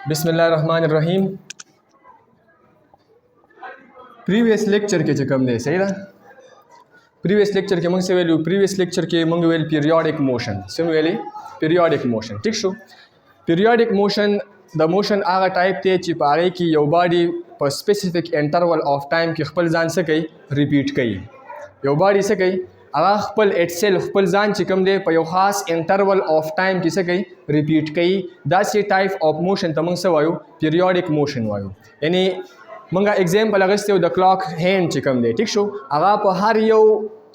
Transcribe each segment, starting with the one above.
बिस्मिल्लाहिर्रहमानिर्रहीम। Previous lecture के कम दे सही ना। प्रीवियस लेक्चर के मंग से वेल्यू प्रीवियस लेक्चर के मंग वेल पीरियोडिक मोशन से वेली पीरियोडिक मोशन ठीक शो। पीरियोडिक मोशन द मोशन आगा टाइप थे ची पागे कि यो बॉडी पर स्पेसिफिक इंटरवल ऑफ टाइम की खपल जान से कई रिपीट कई यो बॉडी से कई आगा खपल इटसेल्फ खपल जान ची कम दे पर यो खास इंटरवल ऑफ टाइम की से कई रिपीट कई that's a type of motion Tamang से वायु पीरियोडिक मोशन वायु यानी मंगा एग्जाम्पल अगस्ते द क्लॉक हैंड चिकम दे ठीक शो आगा पर हर यो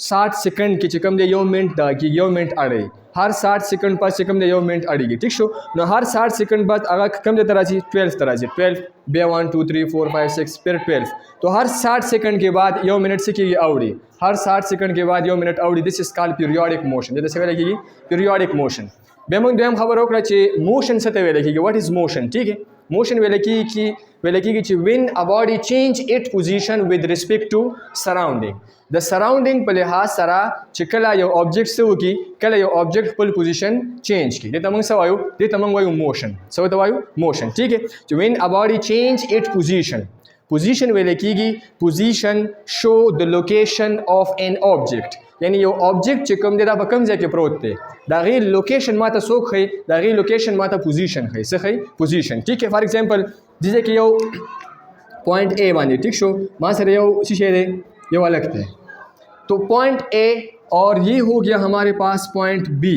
60 सेकंड की चिकम दे यो मिनट दा की यो मिनट अड़े हर 60 सेकंड पर चिकम दे यो मिनट अड़ेगी ठीक शो न हर 60 सेकंड बाद आगा कम दे तरह 12 तरह 12 बे 1 2 3 4 5 6 फिर 12 तो हर 60 सेकंड के बाद यो मिनट से की अवड़ी हर 60 सेकंड के बाद यो मिनट अवड़ी this is called periodic motion जैसे वेले की पीरियोडिक मोशन बेमंग देम खबर होकरा चे मोशन सते वेले की व्हाट इज मोशन ठीक है मोशन वेले की when a body change its position with respect to surrounding the surrounding पे लिहाज सरा चिकला यो ऑब्जेक्ट से वो की कला यो ऑब्जेक्ट पुल पोजीशन चेंज की देता मंग सवायु देता मंग वायु मोशन सव तो वायु मोशन ठीक है तो when a body change its position वेले की position show the location of an object यानी यो ऑब्जेक्ट चिकम देदा बकम जाके प्रोत थे दागी लोकेशन माता सोख है दागी लोकेशन माता पोजीशन है से है पोजीशन ठीक है फॉर एग्जांपल जिसे कि यो पॉइंट ए माने ठीक शो मां से यो शीशे दे यो अलग थे तो पॉइंट ए और ये हो गया हमारे पास पॉइंट बी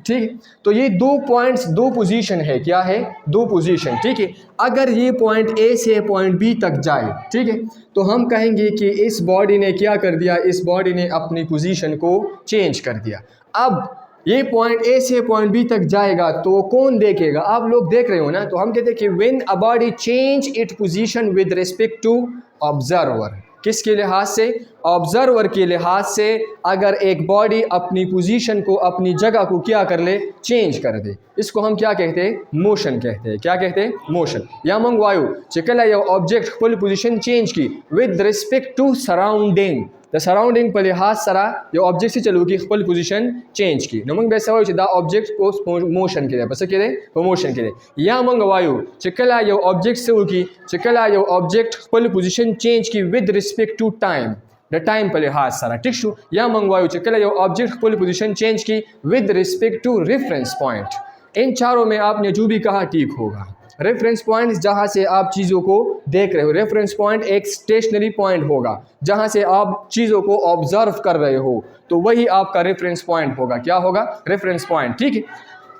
ठीक तो ये दो पॉइंट्स दो पोजीशन है क्या है दो पोजीशन ठीक है अगर ये पॉइंट ए से पॉइंट बी तक जाए ठीक है तो हम कहेंगे कि इस बॉडी ने क्या कर दिया इस बॉडी ने अपनी पोजीशन को चेंज कर दिया। अब ये पॉइंट ए से पॉइंट बी तक जाएगा तो कौन देखेगा आप लोग देख रहे हो ना तो हम कहते हैं कि when a body change it position with respect to observer किसके लिहाज से ऑब्जर्वर के लिहाज से अगर एक बॉडी अपनी पोजीशन को अपनी जगह को क्या कर ले चेंज कर दे इसको हम क्या कहते हैं मोशन कहते हैं क्या कहते हैं मोशन या मंग वायु चिकला या ऑब्जेक्ट फुल पोजीशन चेंज की विद रिस्पेक्ट टू सराउंडिंग द सराउंडिंग पर लिहाज सरा ये ऑब्जेक्ट से चलो की फुल पोजीशन चेंज की नमंग वैसा हो द ऑब्जेक्ट को मोशन के बस के मोशन के या मंग वायु चिकला ये ऑब्जेक्ट से हो की चिकला ये ऑब्जेक्ट फुल पोजीशन चेंज की विद रिस्पेक्ट टू टाइम द टाइम पर लिहाज सारा ठीक शू या मंग वायु चिकला ये ऑब्जेक्ट फुल पोजीशन चेंज की with respect to reference point इन चारों में आपने जो भी कहा ठीक होगा। रेफरेंस पॉइंट जहाँ से आप चीज़ों को देख रहे हो रेफरेंस पॉइंट एक स्टेशनरी पॉइंट होगा जहाँ से आप चीज़ों को ऑब्जर्व कर रहे हो तो वही आपका रेफरेंस पॉइंट होगा क्या होगा रेफरेंस पॉइंट ठीक है।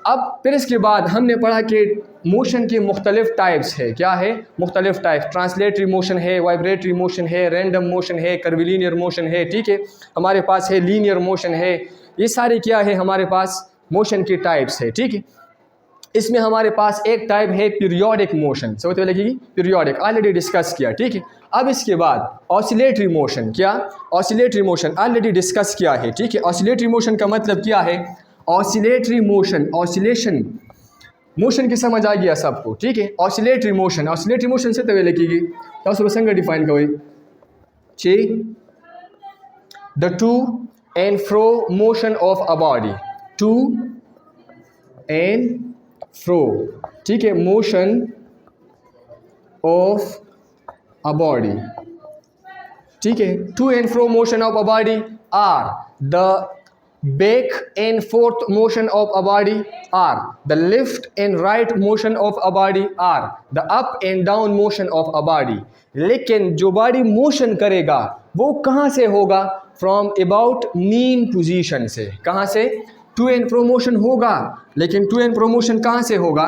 अब फिर इसके बाद हमने पढ़ा कि मोशन के मुख्तलिफ टाइप्स है क्या है मुख्तलिफ टाइप्स ट्रांसलेटरी मोशन है वाइब्रेटरी मोशन है रैंडम मोशन है कर्विलीनियर मोशन है ठीक है हमारे पास है लीनियर मोशन है ये सारे क्या है हमारे पास मोशन के टाइप्स है ठीक है। इसमें हमारे पास एक टाइप है पीरियोडिक मोशन सबसे पहले की पीरियोडिक ऑलरेडी डिस्कस किया ठीक है। अब इसके बाद ऑसिलेटरी मोशन क्या ऑसिलेटरी मोशन ऑलरेडी डिस्कस किया है ठीक है। ऑसिलेटरी मोशन का मतलब क्या है ऑसिलेटरी मोशन ऑसिलेशन मोशन की समझ आ गया सबको ठीक है। ऑसिलेटरी मोशन से तवे लिखेगी तो सब संग डिफाइन करें चे the to and fro motion of a body to and fro ठीक है मोशन ऑफ अ बॉडी ठीक है to and fro motion of a body are the back and forth motion of a body are the left and right motion of a body are the up and down motion of a body लेकिन जो body motion करेगा वो कहाँ से होगा from about mean position से कहाँ से टू एंड फ्रो मोशन होगा लेकिन टू एंड फ्रो मोशन कहाँ से होगा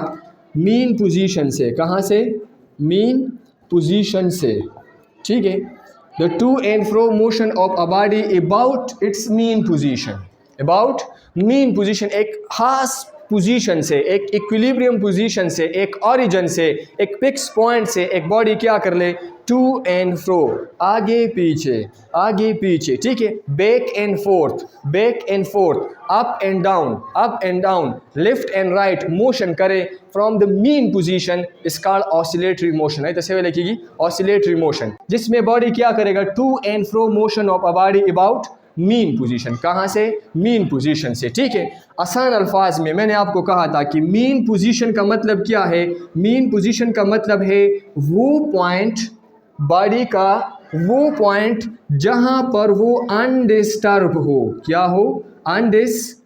मीन पोजीशन से कहाँ से मीन पोजीशन से ठीक है। The to and fro motion of a body about its mean position about mean position एक खास पोजीशन से एक इक्विलिब्रियम पोजीशन से एक ओरिजिन से एक फिक्स पॉइंट से एक बॉडी क्या कर ले टू एंड फ्रो आगे पीछे ठीक है back and forth up and down left and right motion करे from the mean position is called oscillatory motion है तो सेवे लिखेगी ऑसिलेटरी मोशन जिसमें बॉडी क्या करेगा to and fro motion of a body about mean position. कहाँ से? मीन पोजीशन से। ठीक है, आसान अल्फाज में मैंने आपको कहा था कि मीन पोजीशन का मतलब क्या है। मीन पोजीशन का मतलब है वो पॉइंट, बॉडी का वो पॉइंट जहाँ पर वो अनडिस्टर्ब हो। क्या हो? अनडिस्टर्ब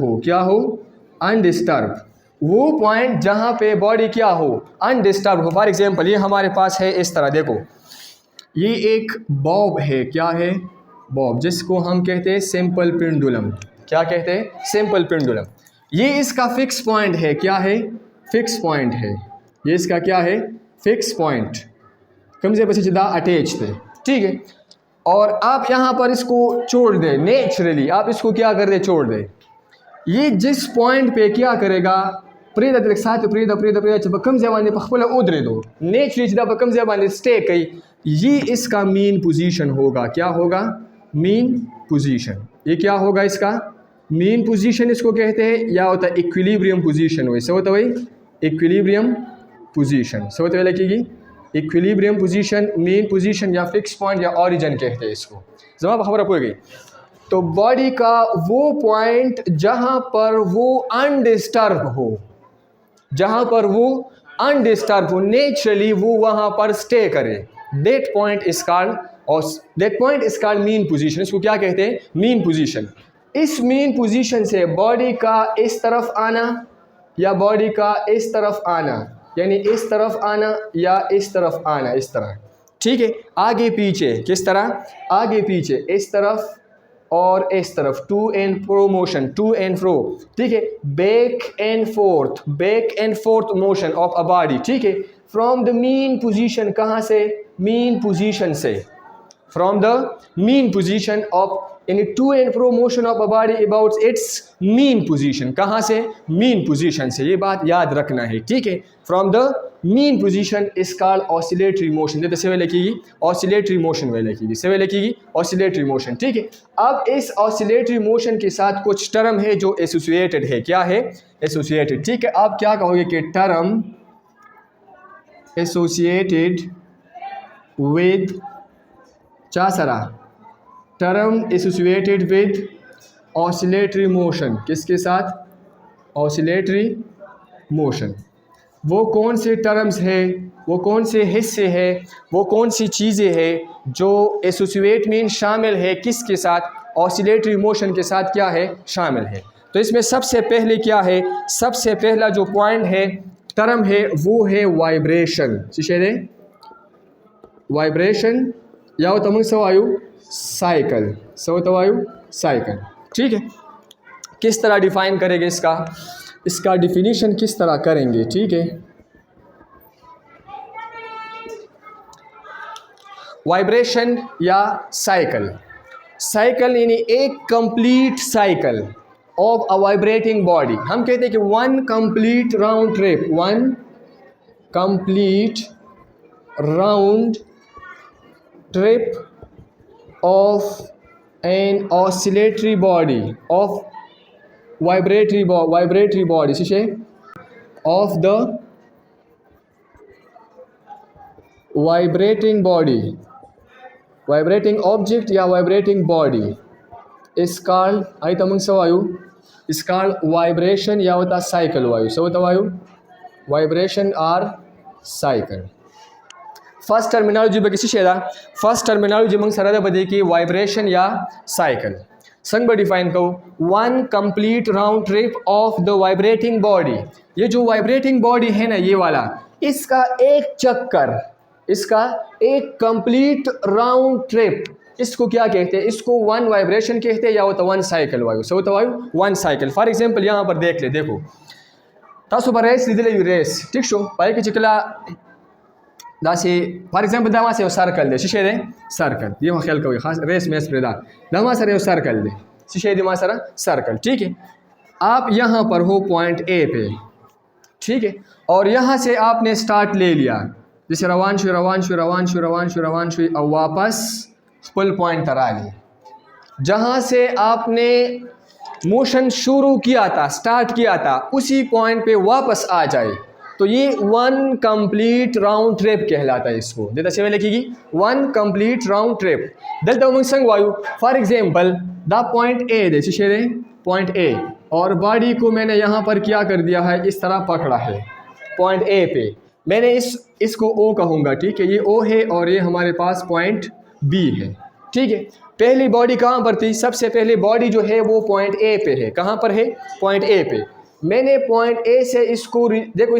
हो। क्या हो? अनडिस्टर्ब। वो पॉइंट जहाँ पे बॉडी क्या हो? अनडिस्टर्ब हो। फॉर एग्जांपल ये हमारे पास है इस तरह, देखो ये एक बॉब है। क्या है? बॉब, जिसको हम कहते हैं सिंपल पेंडुलम। क्या कहते हैं? Simple pendulum. ये इसका फिक्स पॉइंट है। क्या है? फिक्स पॉइंट है। ये इसका क्या है? Fix point. कम से बस सीधा अटैच थे। ठीक है, और आप यहाँ पर इसको छोड़ दें, नेचुरली आप इसको क्या कर दे? छोड़ दें। ये जिस पॉइंट पे क्या करेगा? प्रेदा साथ प्रेदा प्रेदा प्रेदा कम जबान पखला उधरे दो नेचुरली जब कम जबान स्टे कई, ये इसका मीन पोजीशन होगा। क्या होगा? Mean position. ये क्या होगा इसका? मीन पोजीशन इसको कहते हैं, या होता है इक्विलिब्रियम पोजीशन। वैसे होता है इक्विलिब्रियम पोजीशन। से होता है लगेगी इक्विलिब्रियम पोजीशन, मीन पोजीशन, या फिक्स पॉइंट, या ऑरिजिन कहते हैं इसको। जवाब खबर हो गई। तो बॉडी का वो पॉइंट जहाँ पर वो अनडिस्टर्ब हो, जहाँ पर वो अनडिस्टर्ब हो, नेचुरली वो वहाँ पर स्टे करे, दैट पॉइंट इज कॉल्ड, और that point is called mean position. इसको क्या कहते हैं? Mean position. इस मीन पोजीशन से बॉडी का इस तरफ आना या बॉडी का इस तरफ आना, यानी इस तरफ आना या इस तरफ आना, इस तरह। ठीक है, आगे पीछे किस तरह? आगे पीछे इस तरफ और इस तरफ, to and fro motion, to and fro. ठीक है, back and forth motion of a body. ठीक है, फ्रॉम द मीन पोजीशन। कहाँ से? मीन पोजीशन से। From the mean position of, यानी to and fro motion of a body about its mean position. कहाँ से? मीन पोजीशन से। ये बात याद रखना है। ठीक है, from the mean position is called oscillatory motion. जैसे सेवे लिखेगी ऑसिलेटरी मोशन, वे लिखेगी सेवे लिखेगी ऑसिलेटरी मोशन। ठीक है, अब इस ऑसिलेटरी मोशन के साथ कुछ टर्म है जो एसोसिएटेड है। क्या है? एसोसिएटेड। ठीक है, आप क्या कहोगे कि टर्म एसोसिएटेड विद चासरा, term associated with oscillatory motion. किसके साथ? Oscillatory motion. वो कौन से टर्म्स है, वो कौन से हिस्से है, वो कौन सी चीज़ें हैं जो एसोसिएट मीन शामिल है किसके साथ? ऑसिलेटरी मोशन के साथ क्या है? शामिल है। तो इसमें सबसे पहले क्या है? सबसे पहला जो पॉइंट है, टर्म है, वो है वाइब्रेशन। शिशे वाइब्रेशन, या हो तमंग सवायु साइकिल, सवतवायु साइकिल। ठीक है, किस तरह डिफाइन करेंगे इसका डिफिनीशन किस तरह करेंगे? ठीक है, वाइब्रेशन या साइकिल। साइकिल यानी एक complete cycle of a vibrating body. हम कहते हैं कि one complete round trip, one complete round trip of an oscillatory body, of vibratory body, शिशे of the vibrating body, vibrating object या vibrating body is called, आई तमंग सवायु, is called vibration या होता cycle वायु, सो होता वायु vibration और cycle। फर्स्ट टर्मिनोलॉजी बगी शेदा, फर्स्ट टर्मिनोलॉजी मंग सरदा बदे की वाइब्रेशन या साइकिल। संग डिफाइन कहो, one complete round trip of the vibrating body. ये जो वाइब्रेटिंग बॉडी है ना, ये वाला, इसका एक चक्कर, इसका एक कंप्लीट राउंड ट्रिप, इसको क्या कहते हैं? इसको वन वाइब्रेशन कहते हैं, या होता वन साइकिल वायु, सो होता वायु वन साइकिल। फॉर एग्जांपल यहाँ पर देख ले, देखो तासु पर रेस लीजिए, रेस ठीक शो पाए कि चिकला दासी। फॉर एग्जांपल दमा से सर्कल दे, शीशे दे सर्कल, ये वहाँ ख्याल करो खास रेस में स्प्रेदा दमा सर सर्कल दे, शीशे दिमा सर सर्कल। ठीक है, आप यहाँ पर हो पॉइंट ए पे, ठीक है, और यहाँ से आपने स्टार्ट ले लिया, जैसे रवानशु रवानशु रवानशु रवानशु रवानशु, अब वापस फुल पॉइंट तरा ली। जहाँ से आपने मोशन शुरू किया था, स्टार्ट किया था, उसी पॉइंट पे वापस आ जाए, तो ये 1 कंप्लीट राउंड ट्रिप कहलाता है इसको। देता सेवे लिखेगी 1 कंप्लीट राउंड ट्रिप। दलता उमंग संग वायु for example the point A दे शेरे पॉइंट ए, और बॉडी को मैंने यहाँ पर क्या कर दिया है, इस तरह पकड़ा है पॉइंट ए पे। मैंने इसको ओ कहूँगा, ठीक है, ये ओ है और ये हमारे पास पॉइंट बी है, ठीक है। पहली बॉडी कहाँ पर थी, सबसे पहले बॉडी जो है वो पॉइंट ए पे है। कहाँ पर है, पॉइंट ए पे। मैंने पॉइंट ए से इसको देखो,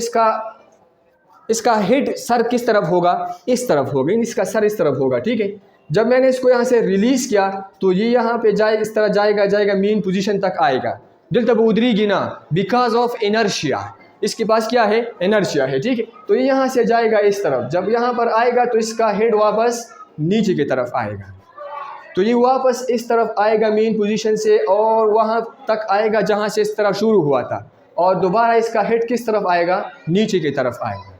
इसका हेड सर किस तरफ होगा, इस तरफ होगा, इसका सर इस तरफ होगा, ठीक है। जब मैंने इसको यहाँ से रिलीज़ किया तो ये यहाँ पे जाए, इस तरह जाएगा मेन पोजीशन तक आएगा। दिल तब उधरी ना बिकॉज ऑफ इनर्शिया, इसके पास क्या है, इनर्शिया है, ठीक है। तो ये यहाँ से जाएगा इस तरफ, जब यहाँ पर आएगा तो इसका हेड वापस नीचे की तरफ आएगा, तो ये वापस इस तरफ आएगा मेन पोजीशन से और वहाँ तक आएगा जहाँ से इस तरफ शुरू हुआ था, और दोबारा इसका हेड किस तरफ आएगा, नीचे की तरफ आएगा।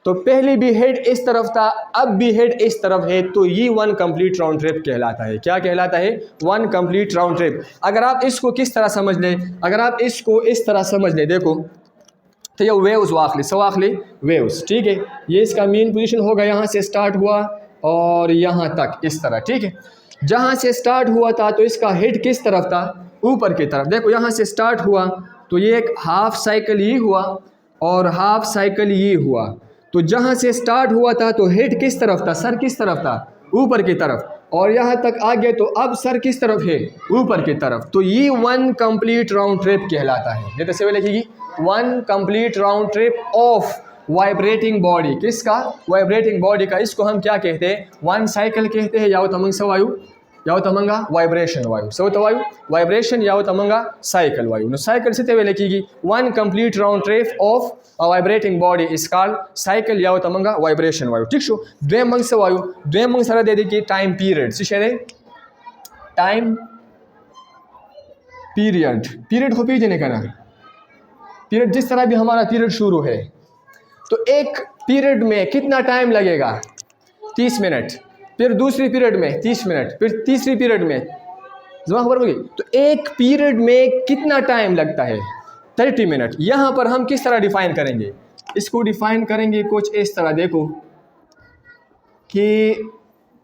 तो पहले भी हेड इस तरफ था, अब भी हेड इस तरफ है, तो ये 1 कंप्लीट राउंड ट्रिप कहलाता है। क्या कहलाता है, 1 कंप्लीट राउंड ट्रिप। अगर आप इसको किस तरह समझ लें, अगर आप इसको इस तरह समझ लें, देखो तो ये वेव्स वाखली वेव्स, ठीक है। ये इसका मेन पोजीशन होगा, यहाँ से स्टार्ट हुआ और यहाँ तक इस तरह, ठीक है। जहाँ से स्टार्ट हुआ था तो इसका हेड किस तरफ था, ऊपर की तरफ। देखो यहाँ से स्टार्ट हुआ तो ये एक हाफ साइकिल ये हुआ और हाफ साइकिल ये हुआ। तो जहाँ से स्टार्ट हुआ था तो हेड किस तरफ था, सर किस तरफ था, ऊपर की तरफ, और यहाँ तक आ गए तो अब सर किस तरफ है, ऊपर की तरफ। तो ये 1 कंप्लीट राउंड ट्रिप कहलाता है। ये तो सेवे लिखेगी 1 complete round trip of vibrating body. किसका, वाइब्रेटिंग बॉडी का। इसको हम क्या कहते हैं, 1 साइकिल कहते हैं, यावत अमंग सवायु, यावत अमंगा वाइब्रेशन वायु, सवत वायु वाइब्रेशन, यावत अमंगा साइकिल वायु। नो साइकिल से तेवे लिखेगी 1 complete round trip of a vibrating body is called cycle या तमंगा वाइब्रेशन वायु, ठीक शो। द्वेम मंग से वायु, द्वेम मंग सरा दे दी कि टाइम पीरियड सिशेरे टाइम पीरियड हो पी जने का ना पीरियड, जिस तरह भी हमारा पीरियड शुरू है तो एक पीरियड में कितना टाइम लगेगा, 30 मिनट, फिर दूसरी पीरियड में 30 मिनट, फिर तीसरी पीरियड में जमा खबर होगी। तो एक पीरियड में कितना टाइम लगता है, 30 मिनट। यहाँ पर हम किस तरह डिफाइन करेंगे, इसको डिफाइन करेंगे कुछ इस तरह, देखो कि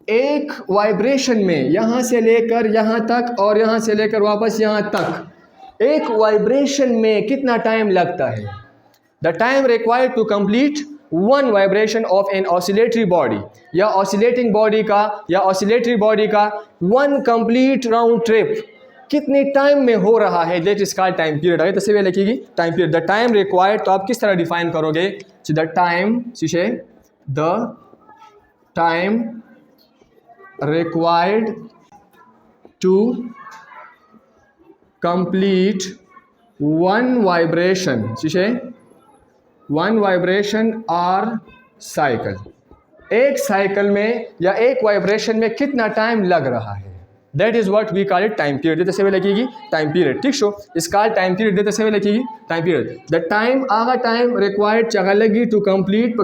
एक वाइब्रेशन में यहाँ से लेकर यहाँ तक और यहाँ से लेकर वापस यहाँ तक, एक वाइब्रेशन में कितना टाइम लगता है। The time required to complete 1 vibration of an oscillatory body, या ऑसिलेटिंग बॉडी का या ऑसिलेटरी बॉडी का 1 कंप्लीट राउंड ट्रिप कितने टाइम में हो रहा है, that is called time period. है तो से लिखेगी time period. The time required, तो आप किस तरह डिफाइन करोगे, द टाइम शीशे the time required to complete 1 vibration, शीशे 1 वाइब्रेशन और साइकिल, एक साइकिल में या एक वाइब्रेशन में कितना टाइम लग रहा है, that is what we call it time period. देते सेवे लगेगी टाइम पीरियड, ठीक शो, इस कॉल टाइम पीरियड, देते सेवे लगेगी टाइम पीरियड। द टाइम आगा टाइम रिक्वायर्ड चगा लगी टू कंप्लीट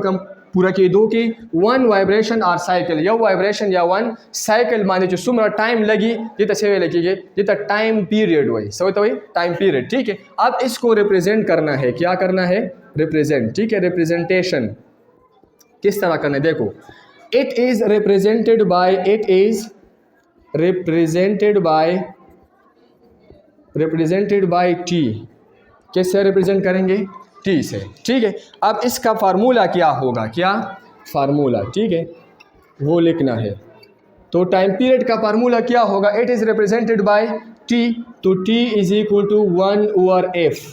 पूरा के दो की 1 वाइब्रेशन और साइकिल, या वाइब्रेशन या 1 साइकिल माने जो सुमरा टाइम लगी, देते सेवे लगेगी देता टाइम पीरियड, वही सब तो वही टाइम पीरियड, ठीक है। अब इसको रिप्रेजेंट करना है, क्या करना है, रिप्रेजेंट, ठीक है। रिप्रेजेंटेशन किस तरह करना है, देखो it is represented by T. कैसे रिप्रेजेंट करेंगे, टी से, ठीक है। अब इसका फार्मूला क्या होगा, क्या फार्मूला, ठीक है, वो लिखना है। तो टाइम पीरियड का फार्मूला क्या होगा, it is represented by t, तो t is equal to 1/f।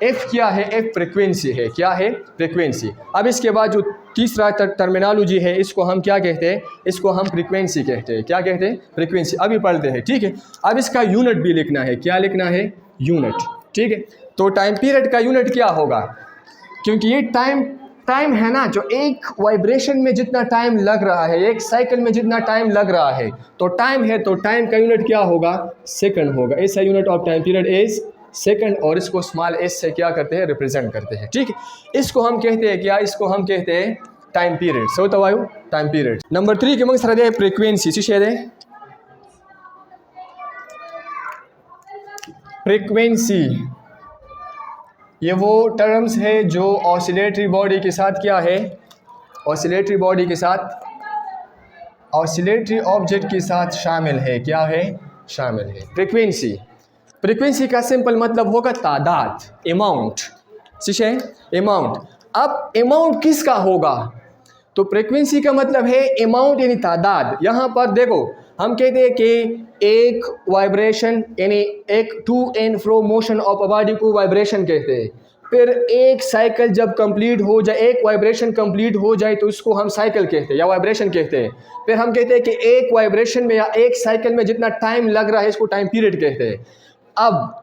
F क्या है, एफ फ्रिक्वेंसी है, क्या है, फ्रिक्वेंसी। अब इसके बाद जो तीसरा टर्मिनोलॉजी है, इसको हम क्या कहते हैं, इसको हम फ्रिक्वेंसी कहते हैं, क्या कहते हैं, फ्रिक्वेंसी। अभी पढ़ते हैं, ठीक है। अब इसका यूनिट भी लिखना है, क्या लिखना है, यूनिट, ठीक है। तो टाइम पीरियड का यूनिट क्या होगा, क्योंकि ये टाइम है ना, जो एक वाइब्रेशन में जितना टाइम लग रहा है, एक साइकिल में जितना टाइम लग रहा है, तो टाइम है, तो टाइम का यूनिट क्या होगा, सेकंड होगा। ऐसा unit of time period is second, और इसको स्मॉल एस से क्या करते हैं, रिप्रेजेंट करते हैं, ठीक है। इसको हम कहते हैं क्या, इसको हम कहते हैं टाइम पीरियड। सो तो वायु टाइम पीरियड। नंबर 3 के मंग सर दे फ्रीक्वेंसी शीशे दे फ्रीक्वेंसी ये वो टर्म्स है जो ऑसिलेटरी बॉडी के साथ क्या है, ऑसिलेटरी बॉडी के साथ, ऑसिलेटरी ऑब्जेक्ट के साथ शामिल है। क्या है? शामिल है। फ्रीक्वेंसी, फ्रीक्वेंसी का सिंपल मतलब होगा तादाद, अमाउंट, ठीक है, अमाउंट। अब अमाउंट किसका होगा? तो फ्रीक्वेंसी का मतलब है अमाउंट यानी तादाद। यहाँ पर देखो हम कहते हैं कि एक वाइब्रेशन यानी एक to and fro motion of a body को वाइब्रेशन कहते हैं। फिर एक साइकिल जब कंप्लीट हो जाए, एक वाइब्रेशन कंप्लीट हो जाए तो इसको हम साइकिल कहते हैं या वाइब्रेशन कहते हैं। फिर हम कहते हैं कि एक वाइब्रेशन में या एक साइकिल में जितना टाइम लग रहा है इसको टाइम पीरियड कहते हैं। अब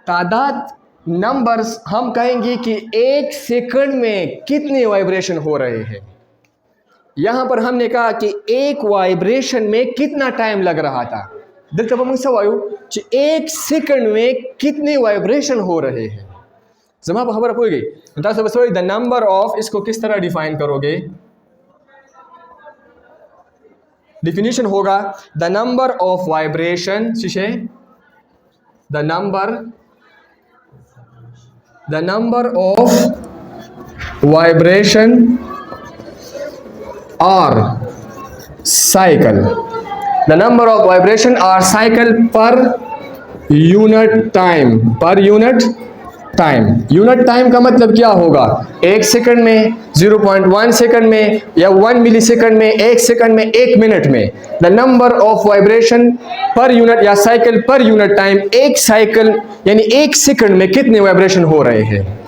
तादाद नंबर्स हम कहेंगे कि एक सेकंड में कितने वाइब्रेशन हो रहे हैं। यहां पर हमने कहा कि एक वाइब्रेशन में कितना टाइम लग रहा था। एक सेकंड में कितने वाइब्रेशन हो रहे हैं। जमा खबर होगी द नंबर ऑफ, इसको किस तरह डिफाइन करोगे? डिफिनीशन होगा द नंबर ऑफ वाइब्रेशन, शीशे द नंबर ऑफ वाइब्रेशन और cycle, the number of vibration और cycle per unit time, per unit time. Unit time का मतलब क्या होगा? एक सेकंड में, 0.1 सेकंड में, या 1 मिली सेकंड में, एक सेकंड में, एक मिनट में। The number of vibration per unit या साइकिल पर यूनिट टाइम। एक साइकिल यानी एक सेकंड में कितने वाइब्रेशन हो रहे हैं,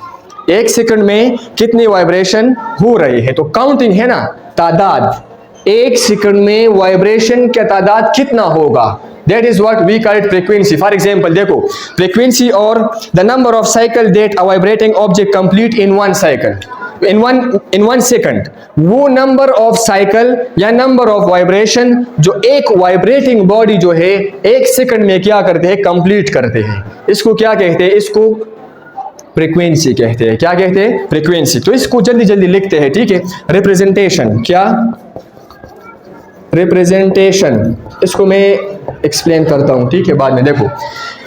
एक सेकंड में कितने वाइब्रेशन हो रहे हैं। तो काउंटिंग है ना, तादाद, एक सेकंड में वाइब्रेशन का तादाद कितना होगा, that is what we call it frequency. For example, देखो frequency और the number of cycle that a vibrating object complete in one cycle, in one second। वो number of cycle या number of vibration जो एक vibrating body जो है एक second में क्या करते हैं, complete करते हैं, इसको क्या कहते हैं? इसको फ्रीक्वेंसी कहते हैं। क्या कहते हैं? फ्रीक्वेंसी। तो इसको जल्दी जल्दी लिखते हैं, ठीक है। रिप्रेजेंटेशन, क्या? रिप्रेजेंटेशन, इसको मैं एक्सप्लेन करता हूं, ठीक है, बाद में। देखो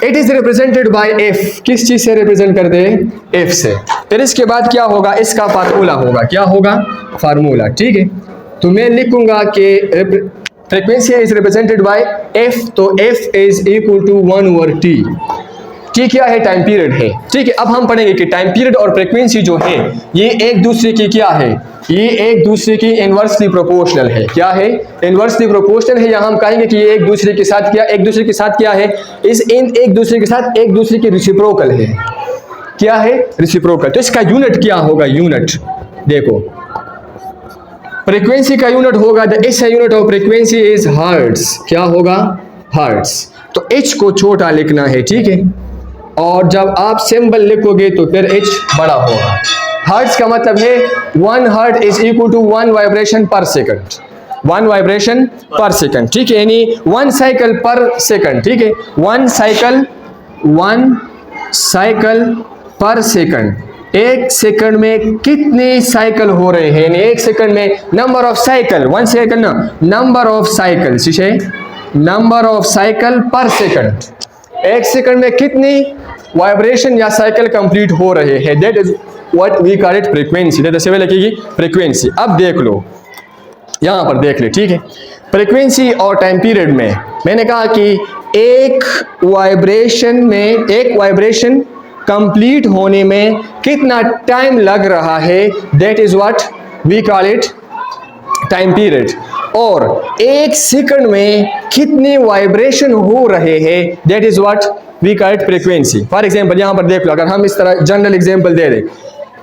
it is represented by F, किस चीज से रिप्रेजेंट करते हैं? एफ से। फिर इसके बाद क्या होगा? इसका फार्मूला होगा। क्या होगा? फार्मूला, ठीक है। तो मैं लिखूंगा कि frequency is represented by f, तो f is equal to 1/t। ठीक, क्या है? टाइम पीरियड है, ठीक है। अब हम पढ़ेंगे कि टाइम पीरियड और फ्रीक्वेंसी जो है ये एक दूसरे की क्या है, ये एक दूसरे की इनवर्सली प्रोपोर्शनल है। क्या है? इनवर्सली प्रोपोर्शनल है। या हम कहेंगे कि ये एक दूसरे के साथ क्या, एक दूसरे के साथ क्या है, एक दूसरे के साथ एक दूसरे के रिसिप्रोकल है। क्या है? रिसिप्रोकल। तो इसका यूनिट क्या होगा? यूनिट देखो, फ्रीक्वेंसी का यूनिट होगा, the H unit of frequency is hertz. क्या होगा? हर्ट्ज। तो एच को छोटा लिखना है, ठीक है, और जब आप सिंबल लिखोगे तो फिर एच बड़ा होगा। हर्ट्ज का मतलब है 1 hertz is equal to 1 vibration per second, 1 vibration per second, ठीक है, यानी 1 साइकिल पर सेकंड, ठीक है, 1 साइकिल पर सेकंड। एक सेकंड में कितने साइकिल हो रहे हैं, यानी एक सेकंड में नंबर ऑफ साइकिल, 1 सेकंड ना, नंबर ऑफ साइकिल, शीशे number of cycle per second. एक सेकंड में कितनी वाइब्रेशन या साइकिल कंप्लीट हो रहे हैं, that is what we call it frequency. जैसे लगेगी फ्रीक्वेंसी। अब देख लो, यहां पर देख ले, ठीक है। फ्रीक्वेंसी और टाइम पीरियड में मैंने कहा कि एक वाइब्रेशन कंप्लीट होने में कितना टाइम लग रहा है, that is what we call it time period. और एक सेकंड में कितने वाइब्रेशन हो रहे हैं, that is what we call it frequency. For example यहां पर देख लो, अगर हम इस तरह जनरल एग्जांपल दे दें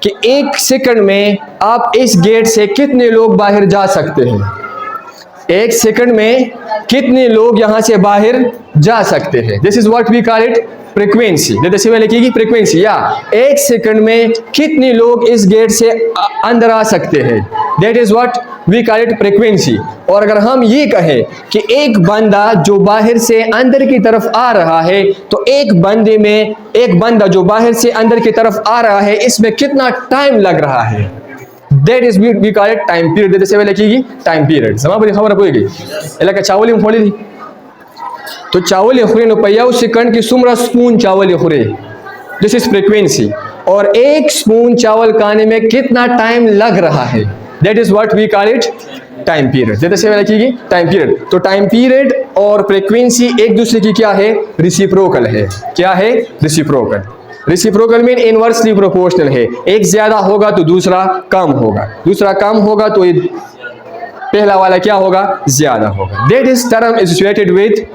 कि एक सेकंड में आप इस गेट से कितने लोग बाहर जा सकते हैं, एक सेकंड में कितने लोग यहां से बाहर जा सकते हैं, this is what we call it frequency. जैसे मैं लिखिएगी फ्रीक्वेंसी, या एक सेकंड में कितने लोग इस गेट से अंदर आ सकते हैं, that is what we call it frequency. और अगर हम ये कहें कि एक बंदा जो बाहर से अंदर की तरफ आ रहा है, तो एक बंदा जो बाहर से अंदर की तरफ आ रहा है, इसमें कितना टाइम लग रहा है, that is we call it time period. जैसे मैं लिखिएगी टाइम पीरियड। समापति खबर पड़ेगी इलाका चावल में फोड़ी थी, तो चावल खुरे नो पैया सेकंड की सुमरा स्पून चावल खुरे, दिस इज फ्रीक्वेंसी। और 1 स्पून चावल खाने में कितना टाइम लग रहा है, that is what we call it time period. जैसे सेवन लिखिएगी टाइम पीरियड, तो टाइम पीरियड और फ्रीक्वेंसी एक दूसरे की क्या है, रेसिप्रोकल है। क्या है, reciprocal. Reciprocal mean inversely proportional है, एक ज्यादा होगा तो दूसरा कम होगा, दूसरा कम होगा तो पहला वाला क्या होगा, ज्यादा होगा। That is term associated with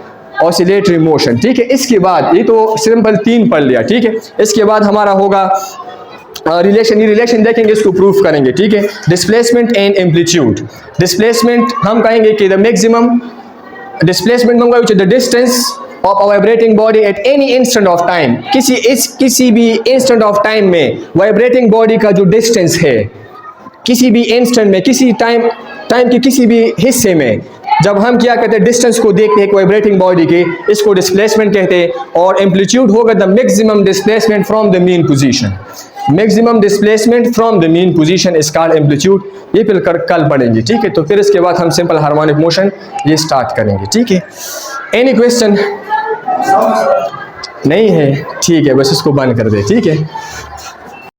oscillatory motion. ठीक है, इसके बाद ये तो सिंपल 3 पढ़ लिया। ठीक है, इसके बाद हमारा होगा रिलेशन। ये रिलेशन देखेंगे, इसको प्रूफ करेंगे। ठीक है, डिस्प्लेसमेंट एंड एम्पलीट्यूड। डिस्प्लेसमेंट हम कहेंगे कि द मैक्सिमम डिस्प्लेसमेंट होगा which is the distance of a vibrating body at any instant of time. किसी भी इंस्टेंट ऑफ टाइम में वाइब्रेटिंग बॉडी का जो डिस्टेंस है, किसी भी इंस्टेंट में, किसी टाइम के किसी भी हिस्से में जब हम क्या कहते हैं, डिस्टेंस को देखते हैं वाइब्रेटिंग बॉडी के, इसको डिस्प्लेसमेंट कहते हैं। और एम्पलीट्यूड होगा the maximum displacement from the mean position. Maximum displacement from the mean position is called amplitude. ये फिर कल पढ़ेंगे। ठीक है, तो फिर इसके बाद हम सिंपल हार्मोनिक मोशन ये स्टार्ट करेंगे। ठीक है, एनी क्वेश्चन नहीं है? ठीक है, बस इसको बंद कर दे। ठीक है।